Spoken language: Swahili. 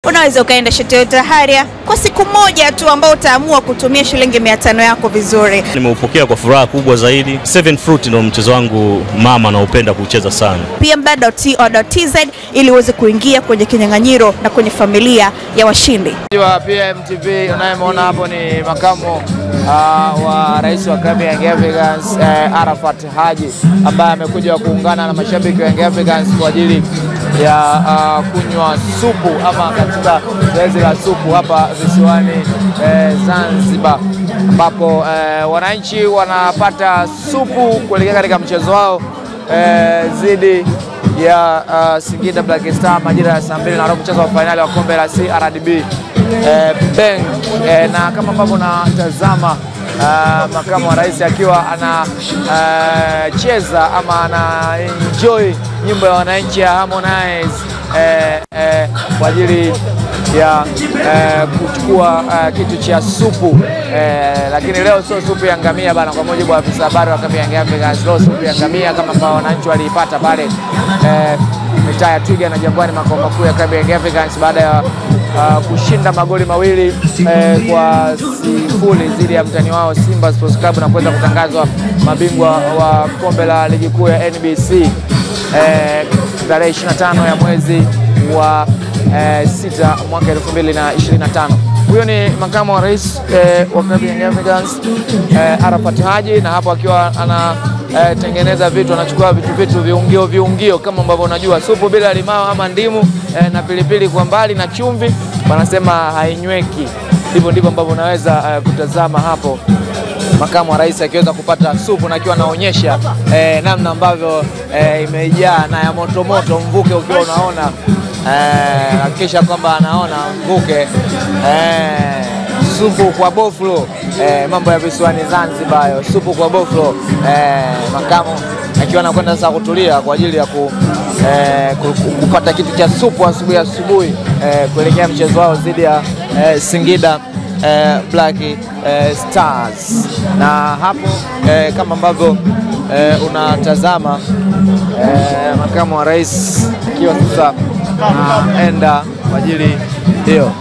Unaweza ukaenda Toyota Harrier kwa siku moja tu ambao utaamua kutumia shilingi 500 yako vizuri. Nimeupokea kwa furaha kubwa zaidi. 7 Fruit ndio mchezo wangu mama naupenda kucheza sana. pmb.co.tz ili uweze kuingia kwenye kinyang'anyiro na kwenye familia ya washindi. PMTV unayemwona hapo ni makamu wa rais wa klabu ya Young Africans Arafat Haji, ambaye amekuja kuungana na mashabiki wa Young Africans kwa ajili ya kunywa supu ama katika zoezi la supu hapa visiwani Zanzibar, ambapo wananchi wanapata supu kuelekea katika mchezo wao dhidi ya Singida Black Star majira ya saa 2 na robo, mchezo wa finali wa kombe la CRDB Bank. Na kama ambavyo natazama makamu wa rais akiwa anacheza ama ana enjoy nyimbo ya wananchi ya Harmonize kwa ajili ya kuchukua kitu cha supu, lakini leo sio supu ya ngamia bana, kwa mujibu wa afisa habari wa klabu ya Young Africans. Leo supu ya ngamia kama ambao wananchi waliipata pale mitaa ya Twiga na Jangwani, makao makuu ya klabu ya Young Africans, baada ya kushinda magoli mawili kwa 0 dhidi ya mtani wao Simba Sports Club na kuweza kutangazwa mabingwa wa kombe la ligi kuu ya NBC tarehe 25 ya mwezi wa 6 mwaka 2025. Huyo ni makamu wa rais wa klabu ya Young Africans Arafat Haji, na hapo akiwa anatengeneza vitu, anachukua vitu viungio kama ambavyo unajua supu bila limao ama ndimu na pilipili kwa mbali na chumvi wanasema hainyweki. Hivyo ndivyo ambavyo unaweza kutazama hapo makamu wa rais akiweza kupata supu na akiwa anaonyesha namna ambavyo imejaa na ya moto mvuke ukiwa unaona, hakikisha kwamba anaona mvuke supu kwa boflo, mambo ya visiwani Zanzibar, supu kwa boflo. Makamu akiwa anakwenda sasa kutulia kwa ajili ya kupata kitu cha supu asubuhi kuelekea mchezo wao dhidi ya Singida Black Stars. Na hapo kama ambavyo unatazama makamu wa rais akiwa sasa anaenda kwa ajili hiyo.